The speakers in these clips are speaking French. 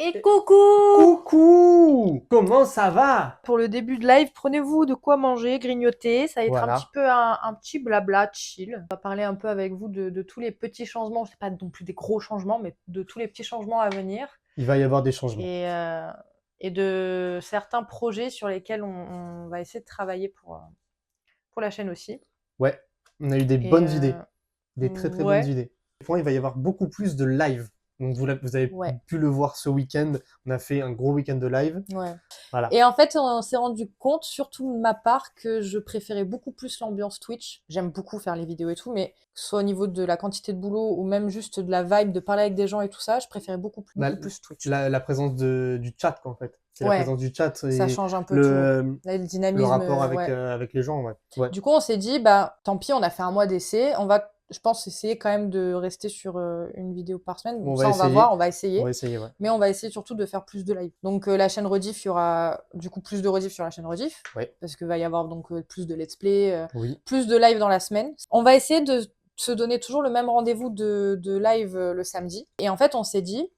Et coucou! Coucou! Comment ça va? Pour le début de live, prenez-vous de quoi manger, grignoter. Ça va être un petit Voilà, peu un petit blabla chill. On va parler un peu avec vous de tous les petits changements. C'est pas non plus des gros changements, mais de tous les petits changements à venir. il va y avoir des changements. Et, euh, et de certains projets sur lesquels on va essayer de travailler pour la chaîne aussi. Ouais, on a eu des Et bonnes idées, des très très bonnes ouais, idées. Il va y avoir beaucoup plus de live. Donc vous avez ouais, pu le voir ce week-end. On a fait un gros week-end de live. ouais. Voilà. Et en fait, on s'est rendu compte, surtout de ma part, que je préférais beaucoup plus l'ambiance Twitch. J'aime beaucoup faire les vidéos et tout, mais que ce soit au niveau de la quantité de boulot ou même juste de la vibe, de parler avec des gens et tout ça, je préférais Bah, beaucoup plus Twitch. la présence du chat, quoi, en fait. C'est la Ouais, présence du chat ça et change un peu tout. le, Là, le le dynamisme, rapport ouais. avec les gens, ouais. Ouais. Du coup, on s'est dit, bah, tant pis, on a fait un mois d'essai. On va, je pense, essayer quand même de rester sur une vidéo par semaine. On Bon, va ça, on va voir, essayer. on va On va essayer. essayer, ouais. Mais on va essayer surtout de faire plus de live. Donc, la chaîne rediff, il y aura du coup plus de rediff sur la chaîne rediff. Ouais. Parce qu'il va y avoir donc plus de let's play, Oui. plus de live dans la semaine. On va essayer de se donner toujours le même rendez-vous de live le samedi. Et en fait, on s'est dit,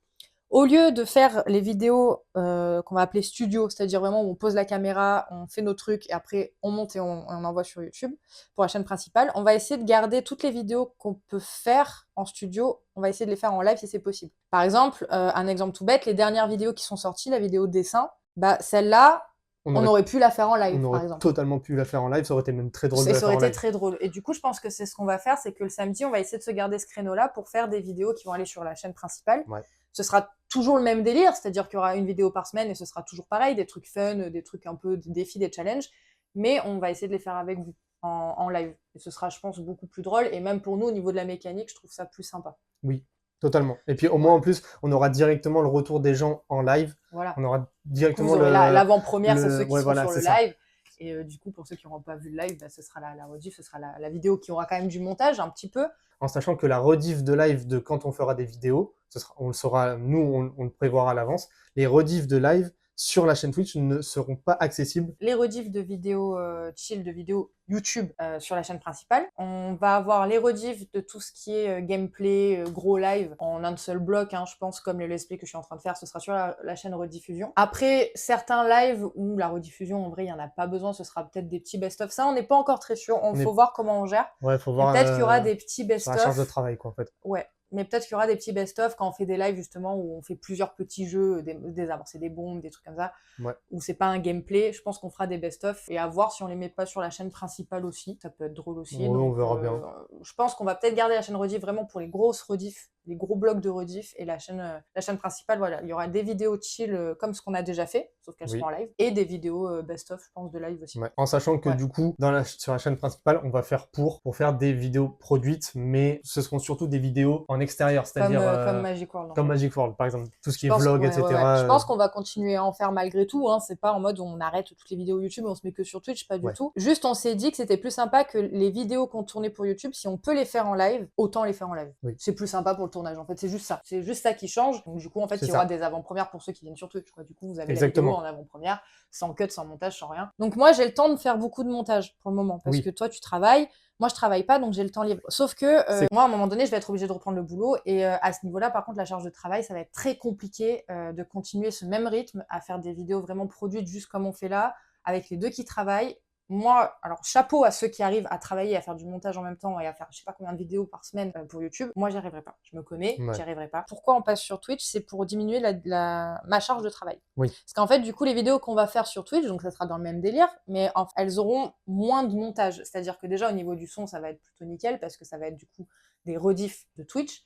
au lieu de faire les vidéos qu'on va appeler studio, c'est-à-dire vraiment où on pose la caméra, on fait nos trucs et après on monte et on envoie sur YouTube pour la chaîne principale, on va essayer de garder toutes les vidéos qu'on peut faire en studio, on va essayer de les faire en live si c'est possible. Par exemple, un exemple tout bête, les dernières vidéos qui sont sorties, la vidéo de dessin, bah celle-là, On on aurait, aurait pu la faire en live on par aurait exemple. totalement pu la faire en live. Ça aurait été même très drôle de Et la ça faire aurait en été live. très drôle. Et du coup, je pense que c'est ce qu'on va faire, c'est que le samedi, on va essayer de se garder ce créneau-là pour faire des vidéos qui vont aller sur la chaîne principale. Ouais. Ce sera toujours le même délire, c'est-à-dire qu'il y aura une vidéo par semaine et ce sera toujours pareil, des trucs fun, des trucs un peu des défis, des challenges, mais on va essayer de les faire avec vous en live. Et ce sera, je pense, beaucoup plus drôle. Et même pour nous, au niveau de la mécanique, je trouve ça plus sympa. Oui, totalement. Et puis au moins en Voilà. plus, on aura directement le retour des gens en live. Voilà. On aura Du coup, vous directement aurez l'avant-première, c'est ceux qui ouais, seront voilà, sur le c'est ça. live. Et du coup, pour ceux qui n'auront pas vu le live, bah, ce sera la rediff, ce sera la vidéo qui aura quand même du montage un petit peu. En sachant que la rediff de live de quand on fera des vidéos, on le saura, nous, on le prévoira à l'avance. Les rediffs de live sur la chaîne Twitch ne seront pas accessibles. Les rediffs de vidéos chill, de vidéos YouTube sur la chaîne principale. On va avoir les rediffs de tout ce qui est gameplay, gros live en un seul bloc, hein, je pense, comme les let's play que je suis en train de faire, ce sera sur la chaîne rediffusion. Après, certains lives où la rediffusion, en vrai, il n'y en a pas besoin, ce sera peut-être des petits best-of. Ça, on n'est pas encore très sûr, On faut est, voir comment on gère. ouais, faut Mais voir peut-être qu'il y aura des petits sur la charge de best-of. travail, quoi, en fait. Ouais. Mais peut-être qu'il y aura des petits best-of quand on fait des lives, justement, où on fait plusieurs petits jeux, des amorcer des bombes, des trucs comme ça, Ouais. où c'est pas un gameplay. Je pense qu'on fera des best-of et à voir si on les met pas sur la chaîne principale aussi. Ça peut être drôle aussi. Ouais, on Donc, verra bien. je pense qu'on va peut-être garder la chaîne rediff vraiment pour les grosses rediffs, les gros blocs de rediff et la chaîne principale, voilà. Il y aura des vidéos chill comme ce qu'on a déjà fait, sauf qu'elles seront Oui. en live, et des vidéos best-of, je pense, de live aussi. Ouais. En sachant que Ouais. du coup, sur la chaîne principale, on va faire pour faire des vidéos produites, mais ce seront surtout des vidéos en extérieur, c'est-à-dire Comme Magic World, en comme fait. Magic World, par exemple. Tout ce Je qui est pense, vlog, ouais, ouais, ouais. etc. Je pense qu'on va continuer à en faire malgré tout. Hein. C'est pas en mode on arrête toutes les vidéos YouTube et on se met que sur Twitch, pas du Ouais. tout. Juste, on s'est dit que c'était plus sympa que les vidéos qu'on tournait pour YouTube, si on peut les faire en live, autant les faire en live. Oui. C'est plus sympa pour le tournage. En fait, c'est juste ça. C'est juste ça qui change. Donc, du coup, en fait, C'est il y aura ça. des avant-premières pour ceux qui viennent sur Twitch. Quoi. Du coup, vous avez la vidéo Exactement. en avant-première, sans cut, sans montage, sans rien. Donc, moi, j'ai le temps de faire beaucoup de montage pour le moment parce Oui. que toi, tu travailles. Moi, je travaille pas, donc j'ai le temps libre. Sauf que moi, à un moment donné, je vais être obligée de reprendre le boulot. Et à ce niveau-là, par contre, la charge de travail, ça va être très compliqué de continuer ce même rythme, à faire des vidéos vraiment produites juste comme on fait là, avec les deux qui travaillent. Moi, alors chapeau à ceux qui arrivent à travailler, à faire du montage en même temps et à faire je sais pas combien de vidéos par semaine pour YouTube. Moi, j'y arriverai pas. Je me connais, Ouais. j'y arriverai pas. Pourquoi on passe sur Twitch? C'est pour diminuer ma charge de travail. Oui. Parce qu'en fait, du coup, les vidéos qu'on va faire sur Twitch, donc ça sera dans le même délire, mais elles auront moins de montage. C'est-à-dire que déjà, au niveau du son, ça va être plutôt nickel, parce que ça va être du coup des rediffs de Twitch.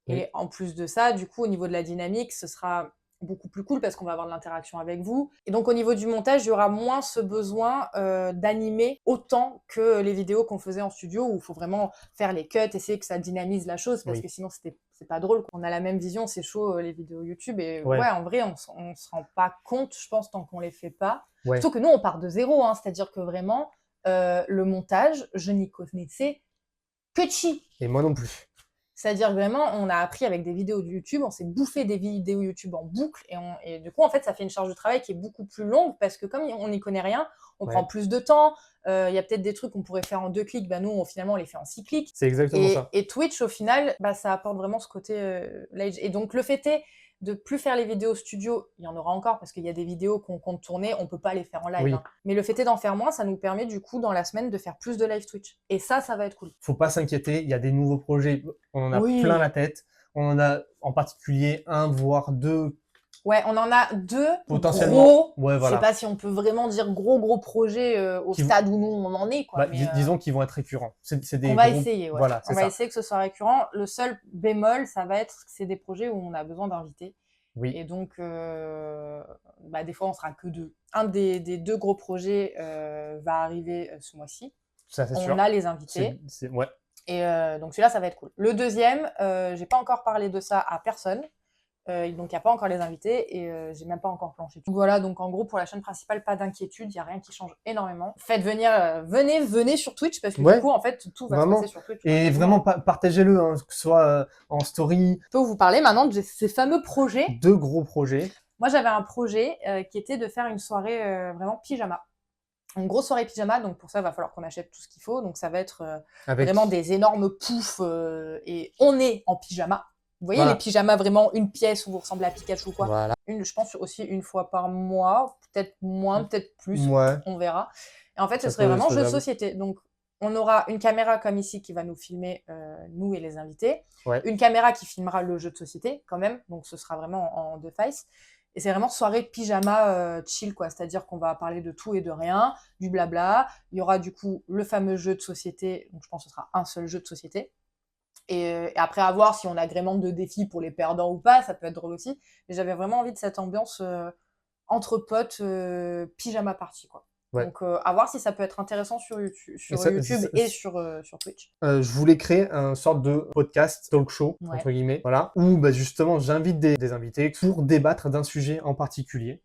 Oui. Et en plus de ça, du coup, au niveau de la dynamique, ce sera beaucoup plus cool parce qu'on va avoir de l'interaction avec vous. Et donc, au niveau du montage, il y aura moins ce besoin d'animer autant que les vidéos qu'on faisait en studio où il faut vraiment faire les cuts, essayer que ça dynamise la chose parce Oui. que sinon, c'est pas drôle. On a la même vision, c'est chaud, les vidéos YouTube. Et Ouais. ouais, en vrai, on se rend pas compte, je pense, tant qu'on les fait pas. Ouais. Surtout que nous, on part de zéro. Hein, c'est-à-dire que vraiment, le montage, je n'y connaissais que chi. Et moi non plus. C'est-à-dire vraiment, on a appris avec des vidéos de YouTube, on s'est bouffé des vidéos YouTube en boucle, et du coup, en fait, ça fait une charge de travail qui est beaucoup plus longue, parce que comme on n'y connaît rien, on prend plus de temps, il y a peut-être des trucs qu'on pourrait faire en 2 clics, bah nous, finalement, on les fait en 6 clics. C'est exactement ça. Et Twitch, au final, bah, ça apporte vraiment ce côté live. Et donc, le fait est de plus faire les vidéos studio. Il y en aura encore parce qu'il y a des vidéos qu'on compte tourner, on peut pas les faire en live. Oui. Hein. Mais le fait est d'en faire moins, ça nous permet du coup dans la semaine de faire plus de live Twitch. Et ça va être cool. Faut pas s'inquiéter, il y a des nouveaux projets, on en a Oui. plein la tête. On en a en particulier 1 voire 2 Ouais, on en a 2 potentiellement. gros. Ouais, Je voilà. sais pas si on peut vraiment dire gros projets au stade où nous on en est, quoi. Bah, mais, disons qu'ils vont être récurrents. C'est des on va gros... essayer, ouais. Voilà, on va essayer que ce soit récurrent. Le seul bémol, ça va être que c'est des projets où on a besoin d'invités. Oui. Et donc, des fois, on sera que 2. Un des 2 gros projets va arriver ce mois-ci. Ça, c'est sûr. On a les invités. Ouais. Et donc celui-là, ça va être cool. Le deuxième, j'ai pas encore parlé de ça à personne. Donc il n'y a pas encore les invités et j'ai même pas encore planché. Donc voilà, donc en gros pour la chaîne principale, pas d'inquiétude, il n'y a rien qui change énormément. Faites venir, venez sur Twitch parce que du coup en fait tout va se passer sur Twitch. Et vraiment partagez-le, hein, que ce soit en story. Je peux vous parler maintenant de ces fameux projets. 2 gros projets. Moi j'avais un projet qui était de faire une soirée vraiment pyjama. Une grosse soirée pyjama, donc pour ça il va falloir qu'on achète tout ce qu'il faut. Donc ça va être vraiment des énormes poufs et on est en pyjama. Vous voyez les pyjamas, vraiment une pièce où vous ressemblez à Pikachu ou quoi. Voilà. Je pense aussi une fois par mois, peut-être moins, peut-être plus, on verra. Et en fait, ce serait vraiment jeu de société. Donc, on aura une caméra comme ici qui va nous filmer, nous et les invités. Ouais. Une caméra qui filmera le jeu de société quand même, donc ce sera vraiment en 2 faces. Et c'est vraiment soirée pyjama chill, quoi. C'est-à-dire qu'on va parler de tout et de rien, du blabla. Il y aura du coup le fameux jeu de société, donc je pense que ce sera un seul jeu de société. Et après, à voir si on agrémente de défis pour les perdants ou pas, ça peut être drôle aussi. Mais j'avais vraiment envie de cette ambiance entre potes, pyjama party, quoi. Ouais. Donc, à voir si ça peut être intéressant sur YouTube, et sur Twitch. Je voulais créer un sorte de podcast, talk show, entre guillemets, voilà, où justement j'invite des invités pour débattre d'un sujet en particulier.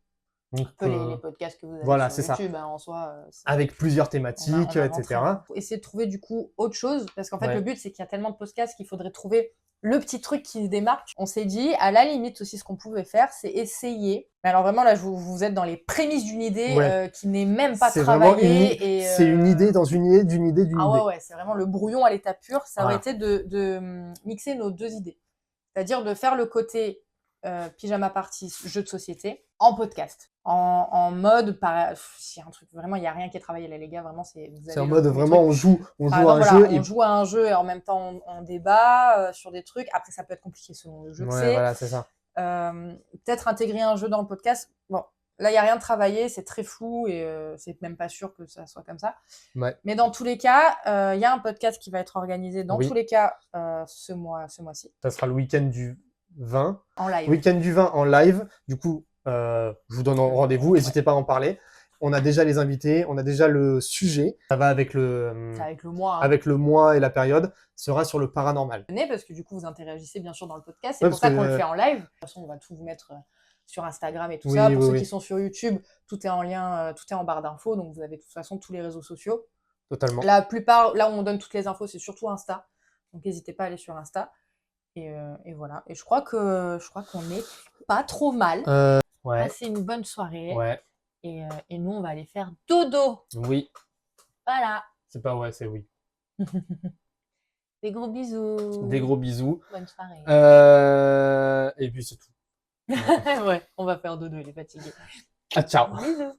Donc, un peu les podcasts que vous avez sur YouTube, hein, en soi. Avec plusieurs thématiques, etc. Essayer de trouver du coup autre chose, parce qu'en fait le but c'est qu'il y a tellement de podcasts qu'il faudrait trouver le petit truc qui se démarque. On s'est dit, à la limite aussi ce qu'on pouvait faire, c'est essayer. Mais alors vraiment là, vous êtes dans les prémices d'une idée qui n'est même pas travaillée. C'est une idée dans une idée d'une idée d'une idée. Ouais, c'est vraiment le brouillon à l'état pur. Ça aurait été de mixer nos 2 idées. C'est-à-dire de faire le côté pyjama party, jeu de société, en podcast. En mode, s'il y a un truc, vraiment, il n'y a rien qui est travaillé là, les gars, vraiment, c'est en mode, vraiment, on joue à un jeu. On joue à un jeu et en même temps, on débat sur des trucs. Après, ça peut être compliqué selon le jeu que c'est. Voilà, c'est ça. Peut-être intégrer un jeu dans le podcast. Bon, là, il n'y a rien de travaillé, c'est très flou et c'est même pas sûr que ça soit comme ça. Ouais. Mais dans tous les cas, il y a un podcast qui va être organisé dans tous les cas ce mois-ci. Ça sera le week-end du 20. En live. Week-end du 20 en live. Du coup, je vous donne rendez-vous. N'hésitez pas à en parler. On a déjà les invités, on a déjà le sujet. Ça va avec le mois. Hein. Avec le mois et la période. Sera sur le paranormal. Parce que du coup, vous interagissez bien sûr dans le podcast. C'est pour ça qu'on le fait en live. De toute façon, on va tout vous mettre sur Instagram et tout ça. Pour ceux qui sont sur YouTube, tout est en lien, tout est en barre d'infos. Donc, vous avez de toute façon tous les réseaux sociaux. Totalement. La plupart, là où on donne toutes les infos, c'est surtout Insta. Donc, n'hésitez pas à aller sur Insta. Et voilà. Et je crois qu'on est pas trop mal. Passez une bonne soirée. Ouais. Et nous, on va aller faire dodo. Oui. Voilà. C'est pas c'est oui. Des gros bisous. Des gros bisous. Bonne soirée. Et puis c'est tout. Ouais, on va faire dodo, il est fatigué. Ah, ciao. Bisous.